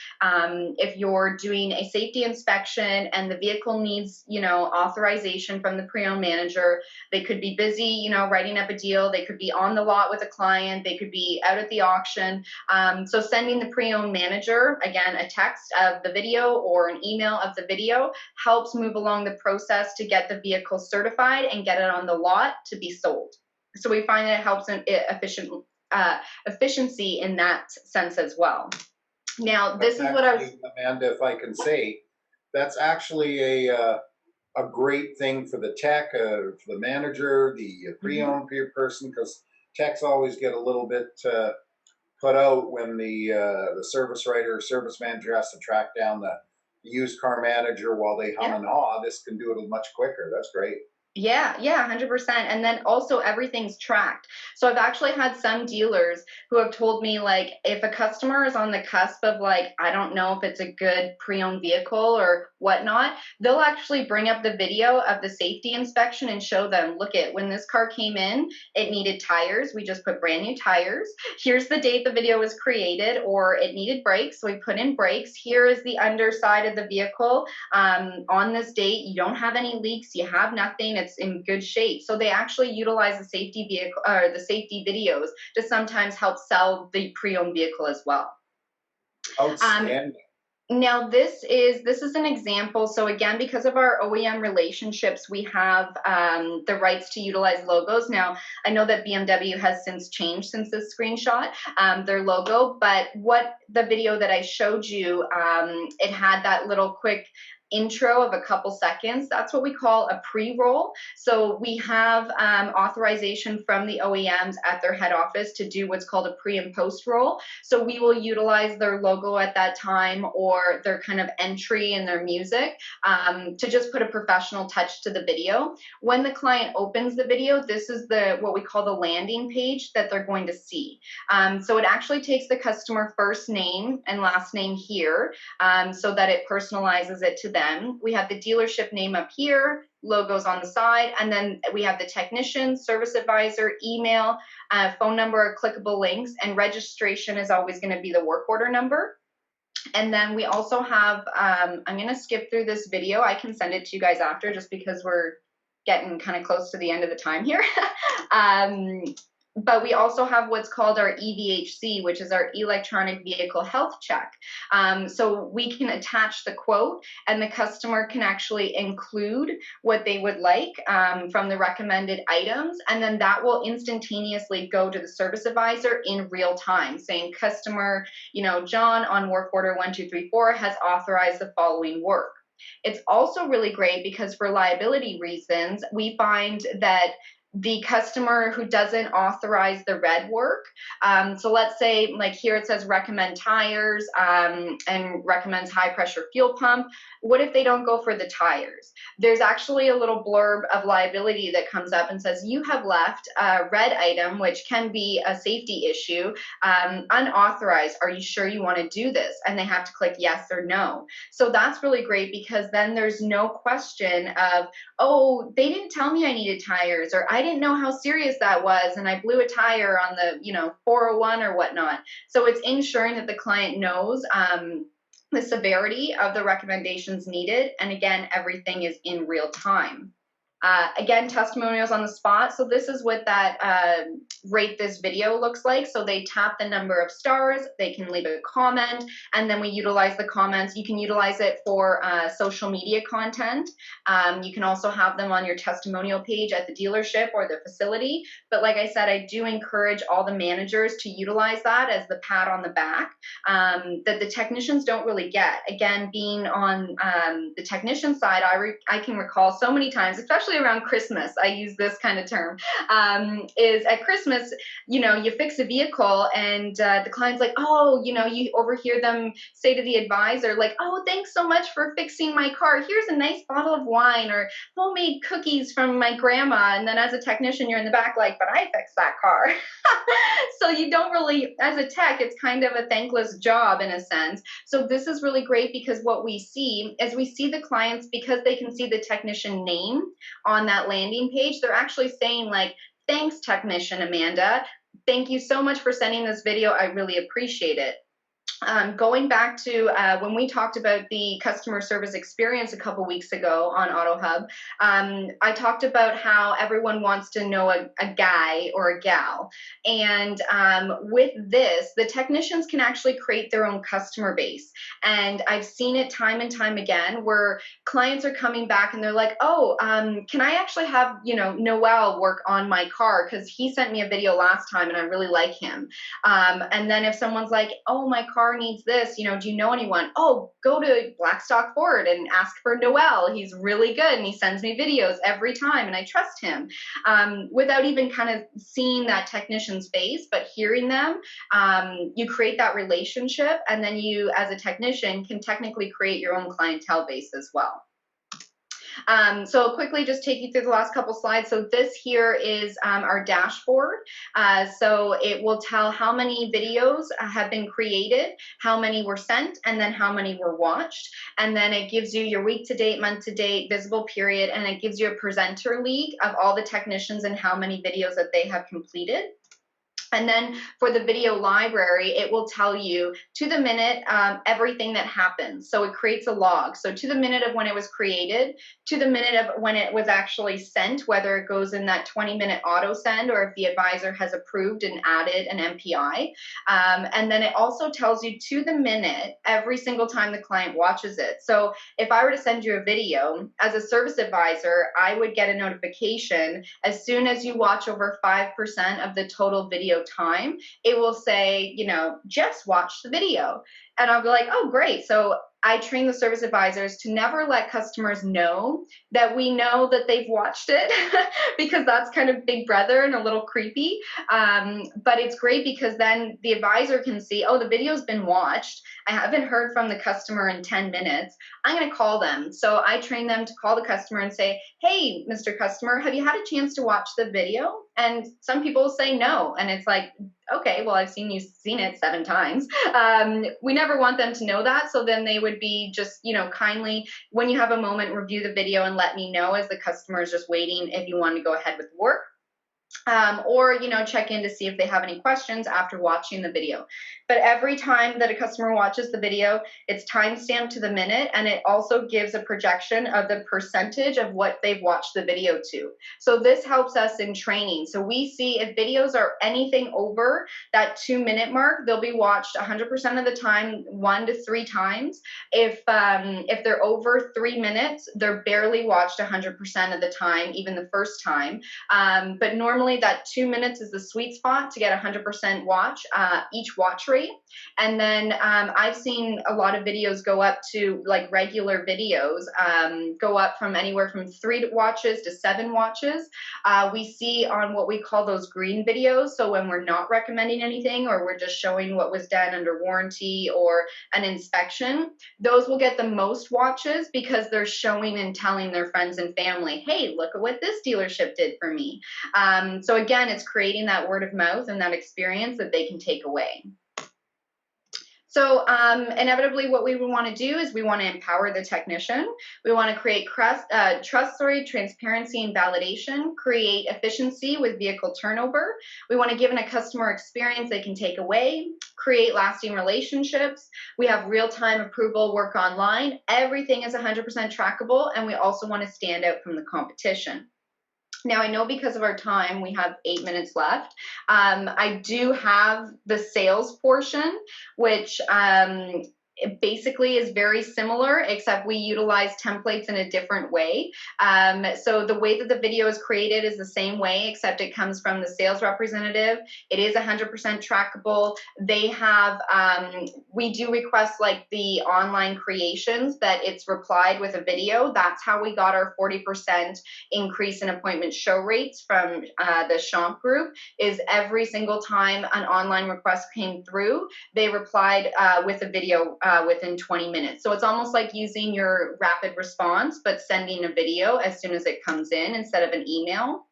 if you're doing a safety inspection and the vehicle needs, authorization from the pre-owned manager, they could be busy, writing up a deal. They could be on the lot with a client. They could be out at the auction. So sending the pre-owned manager, again, a text of the video or an email of the video helps move along the process to get the vehicle certified and get it on the lot to be sold. So we find that it helps in efficiency in that sense as well. Now, this is what I was... Amanda, if I can say, that's actually a great thing for the tech, for the manager, the pre-owned person, because techs always get a little bit put out when the service writer or service manager has to track down the used car manager while they hum and haw. This can do it much quicker. That's great. Yeah, 100%. And then also everything's tracked. So I've actually had some dealers who have told me, like, if a customer is on the cusp of, like, I don't know if it's a good pre-owned vehicle or whatnot, they'll actually bring up the video of the safety inspection and show them, look at when this car came in, it needed tires. We just put brand new tires. Here's the date the video was created, or it needed brakes. So we put in brakes. Here is the underside of the vehicle. On this date, you don't have any leaks. You have nothing. It's in good shape. So they actually utilize the safety vehicle or the safety videos to sometimes help sell the pre-owned vehicle as well. Outstanding. Now this is an example. So again, because of our OEM relationships, we have the rights to utilize logos. Now I know that BMW has since changed since this screenshot, their logo, but what the video that I showed you, it had that little quick intro of a couple seconds. That's what we call a pre-roll. So we have authorization from the OEMs at their head office to do what's called a pre and post roll. So we will utilize their logo at that time or their kind of entry and their music to just put a professional touch to the video. When the client opens the video, this is what we call the landing page that they're going to see. So it actually takes the customer first name and last name here so that it personalizes it to them. We have the dealership name up here, logos on the side, and then we have the technician, service advisor, email, phone number, clickable links, and registration is always going to be the work order number. And then we also have, I'm going to skip through this video. I can send it to you guys after just because we're getting kind of close to the end of the time here. But we also have what's called our EVHC, which is our electronic vehicle health check. So we can attach the quote, and the customer can actually include what they would like from the recommended items, and then that will instantaneously go to the service advisor in real time, saying customer, John on work order 1234 has authorized the following work. It's also really great because for liability reasons, we find that the customer who doesn't authorize the red work, so let's say like here it says recommend tires and recommends high pressure fuel pump. What if they don't go for the tires? There's actually a little blurb of liability that comes up and says you have left a red item, which can be a safety issue, unauthorized. Are you sure you want to do this? And they have to click yes or no. So that's really great because then there's no question of, oh, they didn't tell me I needed tires, or I didn't know how serious that was, and I blew a tire on the 401 or whatnot. So it's ensuring that the client knows the severity of the recommendations needed, and again, everything is in real time. Again, testimonials on the spot. So this is what that rate this video looks like. So they tap the number of stars, they can leave a comment, and then we utilize the comments. You can utilize it for social media content. You can also have them on your testimonial page at the dealership or the facility. But like I said, I do encourage all the managers to utilize that as the pat on the back that the technicians don't really get. Again, being on the technician side, I can recall so many times, especially around Christmas, I use this kind of term, is at Christmas, you fix a vehicle and the client's like, oh, you overhear them say to the advisor, like, oh, thanks so much for fixing my car. Here's a nice bottle of wine or homemade cookies from my grandma. And then as a technician, you're in the back like, but I fixed that car. So you don't really, as a tech, it's kind of a thankless job in a sense. So this is really great because what we see is we see the clients, because they can see the technician name on that landing page, they're actually saying like, thanks, technician Amanda. Thank you so much for sending this video. I really appreciate it. Going back to when we talked about the customer service experience a couple weeks ago on AutoHub, I talked about how everyone wants to know a guy or a gal. And with this, the technicians can actually create their own customer base. And I've seen it time and time again where clients are coming back and they're like, oh, can I actually have, Noel work on my car? Because he sent me a video last time and I really like him. And then if someone's like, oh, my car needs this, do you know anyone? Oh, go to Blackstock Ford and ask for Noel. He's really good and he sends me videos every time and I trust him. Without even kind of seeing that technician's face, but hearing them, you create that relationship, and then you as a technician can technically create your own clientele base as well. So I'll quickly just take you through the last couple slides. So this here is our dashboard. So it will tell how many videos have been created, how many were sent, and then how many were watched. And then it gives you your week to date, month to date, visible period, and it gives you a presenter league of all the technicians and how many videos that they have completed. And then for the video library, it will tell you to the minute everything that happens. So it creates a log. So to the minute of when it was created, to the minute of when it was actually sent, whether it goes in that 20-minute auto send or if the advisor has approved and added an MPI. And then it also tells you to the minute every single time the client watches it. So if I were to send you a video, as a service advisor, I would get a notification as soon as you watch over 5% of the total video time. It will say, just watch the video. And I'll be like, oh, great. So I train the service advisors to never let customers know that we know that they've watched it because that's kind of big brother and a little creepy. But it's great because then the advisor can see, oh, the video's been watched. I haven't heard from the customer in 10 minutes. I'm going to call them. So I train them to call the customer and say, hey, Mr. Customer, have you had a chance to watch the video? And some people say no. And it's like, okay, well, I've seen it 7 times. We never want them to know that. So then they would be just, kindly, when you have a moment, review the video and let me know as the customer is just waiting if you want to go ahead with work. or, you know, check in to see if they have any questions after watching the video. But every time that a customer watches the video, it's timestamped to the minute, and it also gives a projection of the percentage of what they've watched the video to. So this helps us in training. So we see if videos are anything over that 2-minute mark, they'll be watched 100% of the time, 1 to 3 times. If they're over 3 minutes, they're barely watched 100% of the time, even the first time. But normally that 2 minutes is the sweet spot to get 100% watch, each watch rate. And then I've seen a lot of videos go up to, like regular videos, go up from anywhere from 3 watches to 7 watches. We see on what we call those green videos. So when we're not recommending anything, or we're just showing what was done under warranty or an inspection, those will get the most watches because they're showing and telling their friends and family, hey, look at what this dealership did for me. So again, it's creating that word of mouth and that experience that they can take away. So inevitably what we would want to do is we want to empower the technician. We want to create trust, transparency, and validation, create efficiency with vehicle turnover. We want to give a customer experience they can take away, create lasting relationships. We have real-time approval, work online. Everything is 100% trackable, and we also want to stand out from the competition. Now, I know because of our time, we have 8 minutes left. I do have the sales portion, which it basically is very similar, except we utilize templates in a different way. So the way that the video is created is the same way, except it comes from the sales representative. It is 100% trackable. They have, we do request like the online creations that it's replied with a video. That's how we got our 40% increase in appointment show rates from the Champ group, is every single time an online request came through, they replied with a video within 20 minutes. So it's almost like using your rapid response, but sending a video as soon as it comes in instead of an email.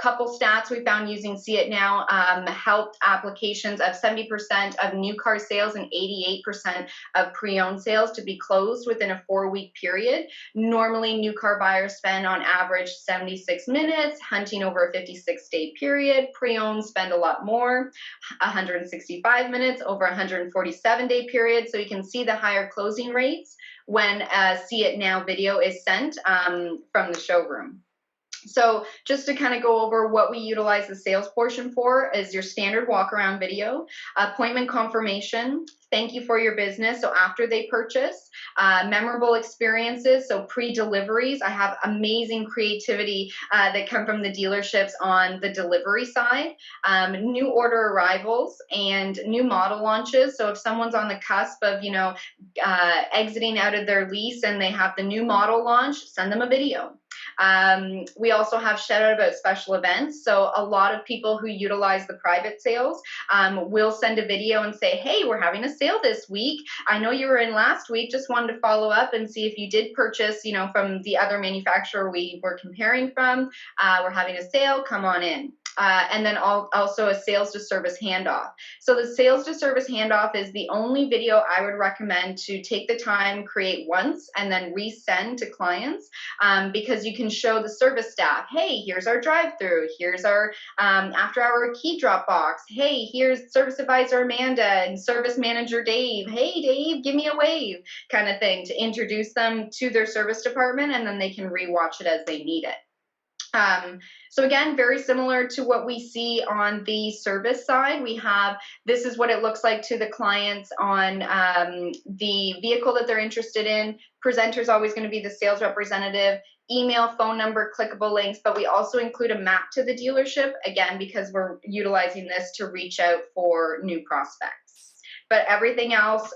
Couple stats we found using See It Now helped applications of 70% of new car sales and 88% of pre-owned sales to be closed within a 4-week period. Normally, new car buyers spend on average 76 minutes hunting over a 56-day period. Pre-owned spend a lot more, 165 minutes over a 147-day period. So you can see the higher closing rates when a See It Now video is sent from the showroom. So just to kind of go over what we utilize the sales portion for is your standard walk around video, appointment confirmation, thank you for your business. So after they purchase, memorable experiences. So pre-deliveries, I have amazing creativity that come from the dealerships on the delivery side, new order arrivals and new model launches. So if someone's on the cusp of, you know, exiting out of their lease and they have the new model launch, send them a video. We also have shout out about special events. So a lot of people who utilize the private sales will send a video and say, hey, we're having a sale this week. I know you were in last week. Just wanted to follow up and see if you did purchase, you know, from the other manufacturer we were comparing from. We're having a sale. Come on in. And then also a sales to service handoff. So the sales to service handoff is the only video I would recommend to take the time, create once, and then resend to clients, because you can show the service staff, hey, here's our drive-through, here's our after-hour key drop box, hey, here's service advisor Amanda and service manager Dave, hey, Dave, give me a wave, kind of thing, to introduce them to their service department, and then they can rewatch it as they need it. So again, very similar to what we see on the service side, we have, this is what it looks like to the clients on the vehicle that they're interested in. Presenter is always going to be the sales representative, email, phone number, clickable links, but we also include a map to the dealership, again, because we're utilizing this to reach out for new prospects. But everything else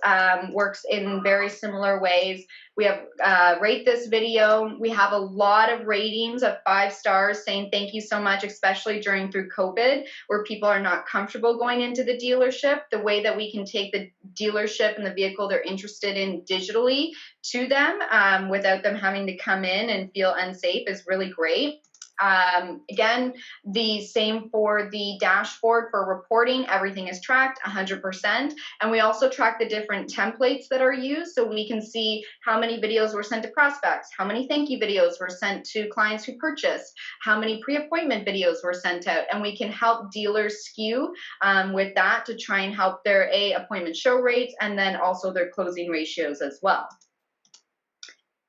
works in very similar ways. We have rate this video. We have a lot of ratings of 5 stars saying thank you so much, especially through COVID, where people are not comfortable going into the dealership. The way that we can take the dealership and the vehicle they're interested in digitally to them without them having to come in and feel unsafe is really great. Again, the same for the dashboard for reporting. Everything is tracked 100%. And we also track the different templates that are used, so we can see how many videos were sent to prospects, how many thank you videos were sent to clients who purchased, how many pre-appointment videos were sent out, and we can help dealers skew with that to try and help their appointment show rates and then also their closing ratios as well.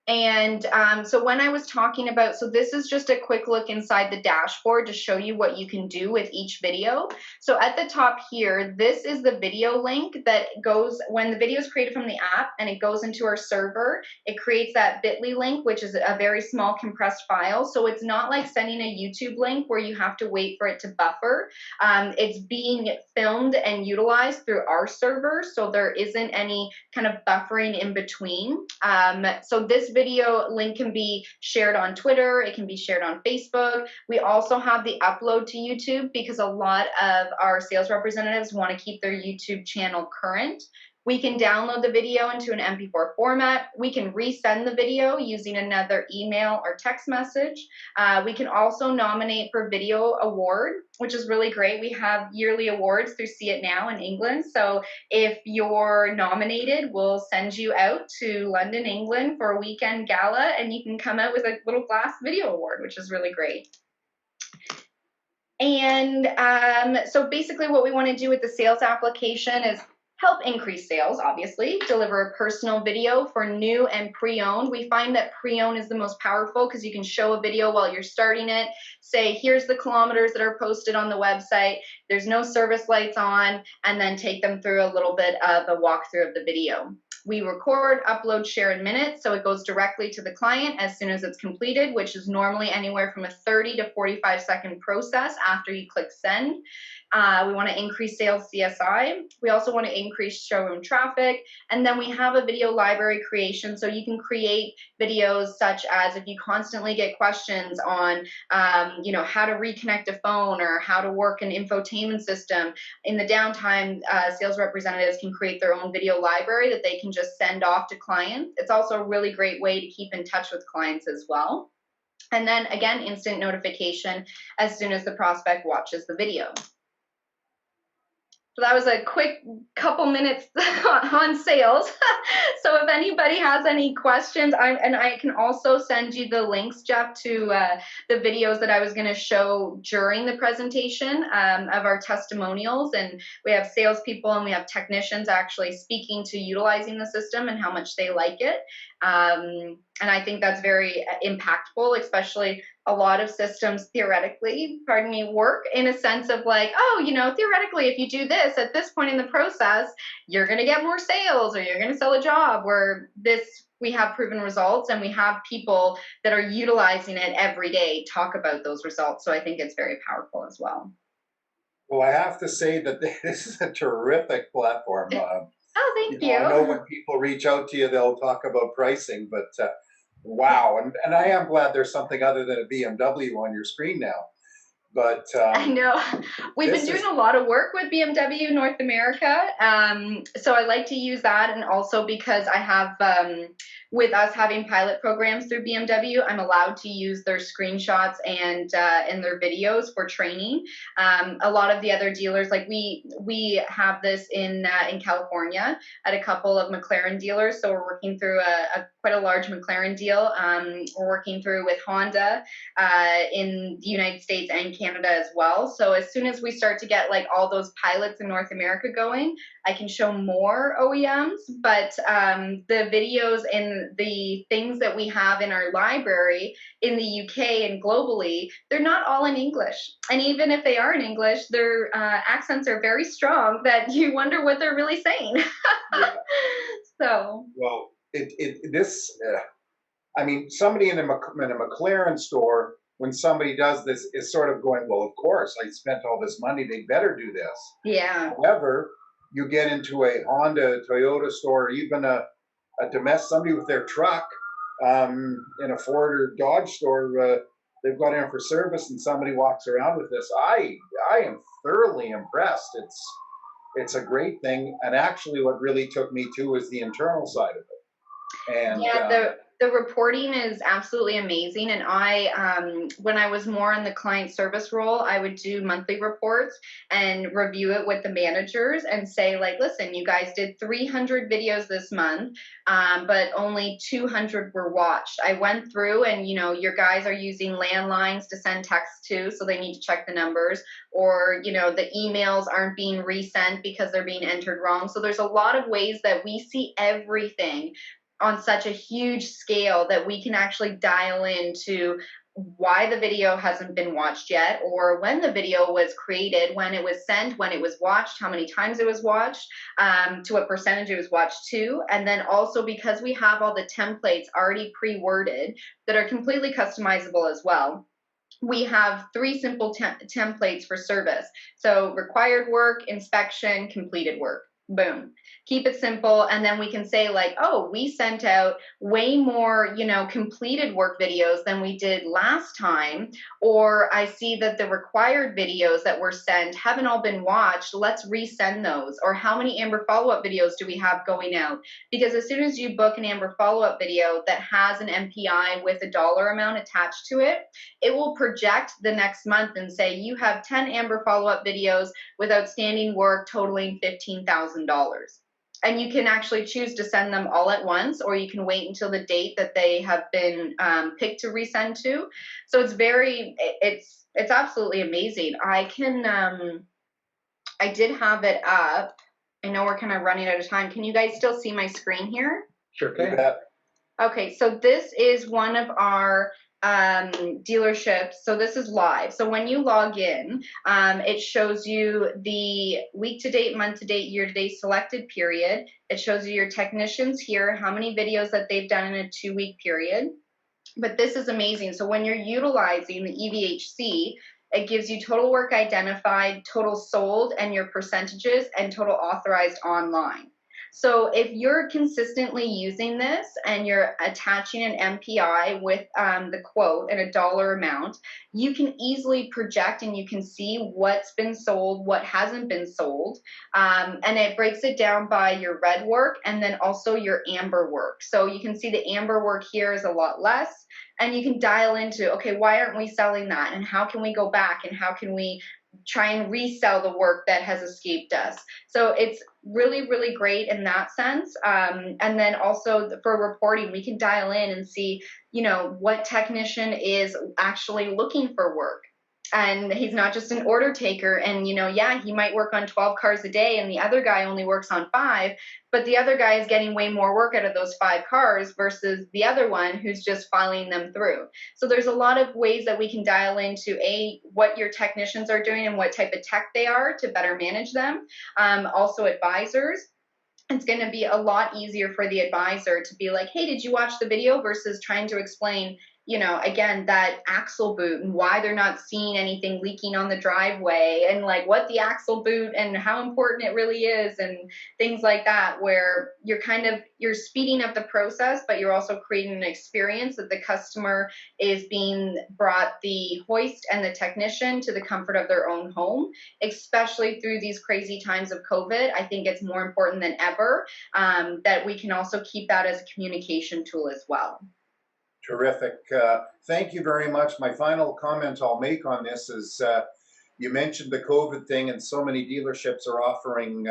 And so when I was talking about, so this is just a quick look inside the dashboard to show you what you can do with each video. So at the top here, this is the video link that goes, when the video is created from the app and it goes into our server, it creates that bit.ly link, which is a very small compressed file. So it's not like sending a YouTube link where you have to wait for it to buffer. It's being filmed and utilized through our server, so there isn't any kind of buffering in between. So this video link can be shared on Twitter, it can be shared on Facebook. We also have the upload to YouTube because a lot of our sales representatives want to keep their YouTube channel current. We can download the video into an MP4 format. We can resend the video using another email or text message. We can also nominate for video award, which is really great. We have yearly awards through See It Now in England. So if you're nominated, we'll send you out to London, England for a weekend gala, and you can come out with a little glass video award, which is really great. And so basically what we want to do with the sales application is help increase sales, obviously, deliver a personal video for new and pre-owned. We find that pre-owned is the most powerful because you can show a video while you're starting it, say, here's the kilometers that are posted on the website, there's no service lights on, and then take them through a little bit of a walkthrough of the video. We record, upload, share in minutes, so it goes directly to the client as soon as it's completed, which is normally anywhere from a 30 to 45 second process after you click send. We want to increase sales CSI. We also want to increase showroom traffic. And then we have a video library creation, so you can create videos such as if you constantly get questions on, how to reconnect a phone or how to work an infotainment system. In the downtime, sales representatives can create their own video library that they can just send off to clients. It's also a really great way to keep in touch with clients as well. And then again, instant notification as soon as the prospect watches the video. So that was a quick couple minutes on sales. So if anybody has any questions, I can also send you the links, Jeff, to the videos that I was going to show during the presentation of our testimonials. And we have salespeople and we have technicians actually speaking to utilizing the system and how much they like it. And I think that's very impactful, especially a lot of systems theoretically, work in a sense of like, theoretically, if you do this at this point in the process, you're going to get more sales or you're going to sell a job. Where we have proven results and we have people that are utilizing it every day talk about those results. So I think it's very powerful as well. Well, I have to say that this is a terrific platform. Oh, thank you. I know when people reach out to you, they'll talk about pricing, but wow. And I am glad there's something other than a BMW on your screen now. But I know we've been doing a lot of work with BMW North America. So I like to use that. And also because I have, with us having pilot programs through BMW, I'm allowed to use their screenshots and their videos for training. A lot of the other dealers, like we have this in California at a couple of McLaren dealers. So we're working through quite a large McLaren deal. We're working through with Honda in the United States and Canada as well. So as soon as we start to get like all those pilots in North America going, I can show more OEMs, but the videos and the things that we have in our library in the UK and globally, they're not all in English. And even if they are in English, their accents are very strong that you wonder what they're really saying. Yeah. So. Well, somebody in a McLaren store, when somebody does this, is sort of going, well, of course, I spent all this money, they better do this. Yeah. However, you get into a Honda, Toyota store, or even a domestic, somebody with their truck in a Ford or Dodge store, they've got in for service and somebody walks around with this. I am thoroughly impressed. It's a great thing. And actually what really took me to is the internal side of it. And yeah, The reporting is absolutely amazing. And when I was more in the client service role, I would do monthly reports and review it with the managers and say, like, listen, you guys did 300 videos this month, but only 200 were watched. I went through and, your guys are using landlines to send texts to, so they need to check the numbers, or, the emails aren't being resent because they're being entered wrong. So there's a lot of ways that we see everything on such a huge scale that we can actually dial into why the video hasn't been watched yet, or when the video was created, when it was sent, when it was watched, how many times it was watched, to what percentage it was watched to. And then also, because we have all the templates already pre-worded that are completely customizable as well, we have 3 simple templates for service. So required work, inspection, completed work. Boom. Keep it simple. And then we can say, like, oh, we sent out way more, completed work videos than we did last time. Or I see that the required videos that were sent haven't all been watched. Let's resend those. Or how many Amber follow-up videos do we have going out? Because as soon as you book an Amber follow-up video that has an MPI with a dollar amount attached to it, it will project the next month and say, you have 10 Amber follow-up videos with outstanding work totaling $15,000. And you can actually choose to send them all at once, or you can wait until the date that they have been picked to resend to. So it's absolutely amazing. I did have it up. I know we're kind of running out of time. Can you guys still see my screen here? Sure can. Okay, so this is one of our dealerships. So this is live. So when you log in, it shows you the week to date, month to date, year to date selected period. It shows you your technicians here, how many videos that they've done in a 2-week period. But this is amazing. So when you're utilizing the EVHC, it gives you total work identified, total sold, and your percentages, and total authorized online. So if you're consistently using this and you're attaching an MPI with the quote and a dollar amount, you can easily project and you can see what's been sold, what hasn't been sold. And it breaks it down by your red work and then also your amber work. So you can see the amber work here is a lot less. And you can dial into, okay, why aren't we selling that? And how can we go back? And how can we try and resell the work that has escaped us? So it's really, really great in that sense. And then also for reporting, we can dial in and see, what technician is actually looking for work. And he's not just an order taker. And, yeah, he might work on 12 cars a day and the other guy only works on 5, but the other guy is getting way more work out of those 5 cars versus the other one who's just filing them through. So there's a lot of ways that we can dial into what your technicians are doing and what type of tech they are to better manage them. Also advisors. It's going to be a lot easier for the advisor to be like, hey, did you watch the video, versus trying to explain, again, that axle boot and why they're not seeing anything leaking on the driveway, and like what the axle boot and how important it really is, and things like that, where you're speeding up the process, but you're also creating an experience that the customer is being brought the hoist and the technician to the comfort of their own home, especially through these crazy times of COVID. I think it's more important than ever that we can also keep that as a communication tool as well. Terrific. Thank you very much. My final comment I'll make on this is you mentioned the COVID thing, and so many dealerships are offering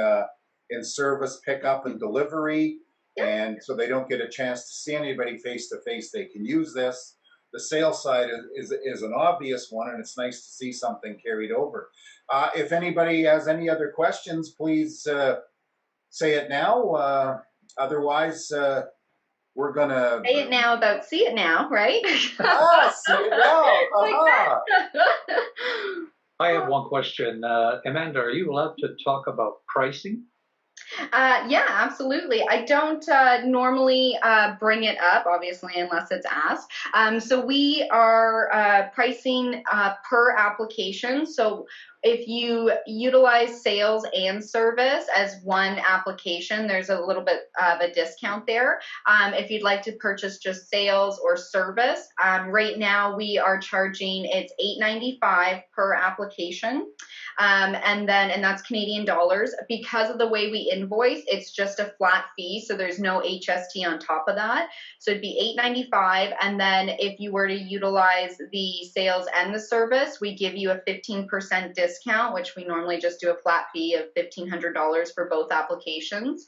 in-service pickup and delivery, and so they don't get a chance to see anybody face-to-face. They can use this. The sales side is an obvious one, and it's nice to see something carried over. If anybody has any other questions, please say it now. Otherwise, we're gonna say it now about see it now, right? See it now. Like I have one question. Amanda, are you allowed to talk about pricing? Yeah, absolutely. I don't normally bring it up, obviously, unless it's asked. So we are pricing per application. So if you utilize sales and service as one application, there's a little bit of a discount there. If you'd like to purchase just sales or service, right now we are charging, it's $8.95 per application. And that's Canadian dollars. Because of the way we invoice, it's just a flat fee, so there's no HST on top of that. So it'd be $8.95, and then if you were to utilize the sales and the service, we give you a 15% discount, which we normally just do a flat fee of $1,500 for both applications.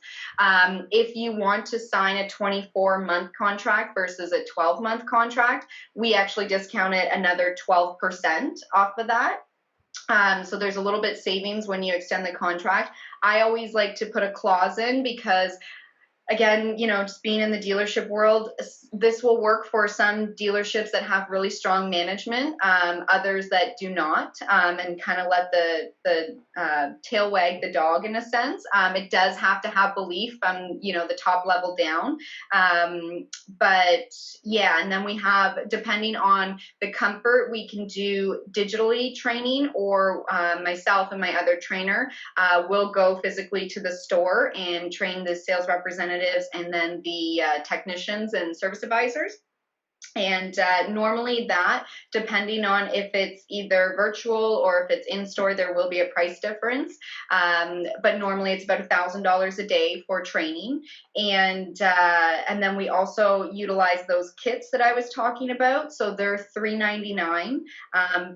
If you want to sign a 24-month contract versus a 12-month contract, we actually discount it another 12% off of that. So there's a little bit savings when you extend the contract. I always like to put a clause in because, again, just being in the dealership world, this will work for some dealerships that have really strong management, others that do not, and kind of let the tail wag the dog in a sense. It does have to have belief from, the top level down. But yeah, and then we have, depending on the comfort, we can do digitally training, or myself and my other trainer will go physically to the store and train the sales representatives and then the technicians and service advisors. And normally that, depending on if it's either virtual or if it's in store, there will be a price difference. But normally it's about $1,000 a day for training. And then we also utilize those kits that I was talking about. So they're $3.99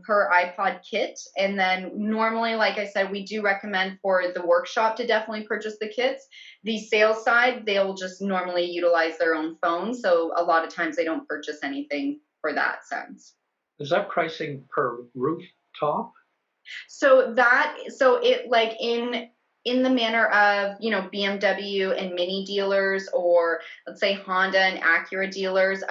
per iPod kit. And then normally, like I said, we do recommend for the workshop to definitely purchase the kits. The sales side, they'll just normally utilize their own phone. So a lot of times they don't purchase anything for that sense. Is that pricing per rooftop? So it, like, in the manner of, BMW and Mini dealers, or let's say Honda and Acura dealers,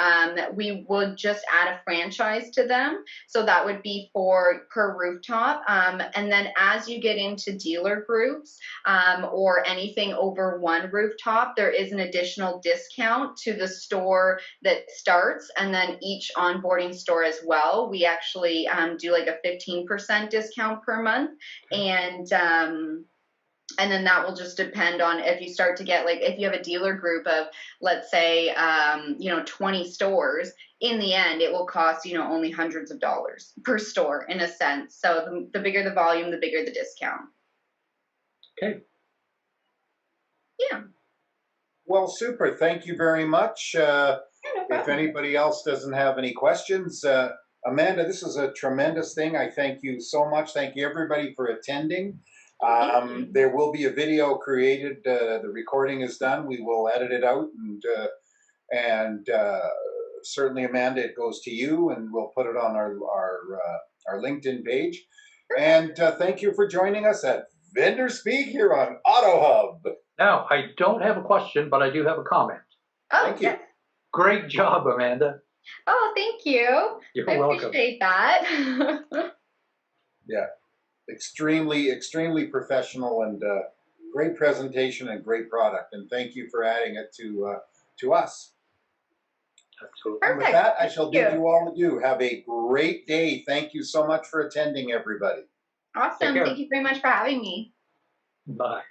we would just add a franchise to them. So that would be for per rooftop. And then as you get into dealer groups, or anything over one rooftop, there is an additional discount to the store that starts, and then each onboarding store as well. We actually do like a 15% discount per month. And then that will just depend on if you start to get, like, if you have a dealer group of, let's say, 20 stores, in the end, it will cost, only hundreds of dollars per store in a sense. So the bigger the volume, the bigger the discount. Okay. Yeah. Well, super. Thank you very much. No problem. If anybody else doesn't have any questions, Amanda, this is a tremendous thing. I thank you so much. Thank you, everybody, for attending. There will be a video created. The recording is done. We will edit it out, and certainly, Amanda, it goes to you, and we'll put it on our LinkedIn page. And thank you for joining us at Vendor Speak here on AutoHub. Now, I don't have a question, but I do have a comment. Oh, Thank you. yes. Great job, Amanda. Oh, thank you. You're I welcome. appreciate that. Yeah, extremely professional, and great presentation and great product. And thank you for adding it to us. Absolutely. And with that, I shall bid you all adieu. Have a great day. Thank you so much for attending, everybody. Awesome. Take care. Thank you very much for having me. Bye.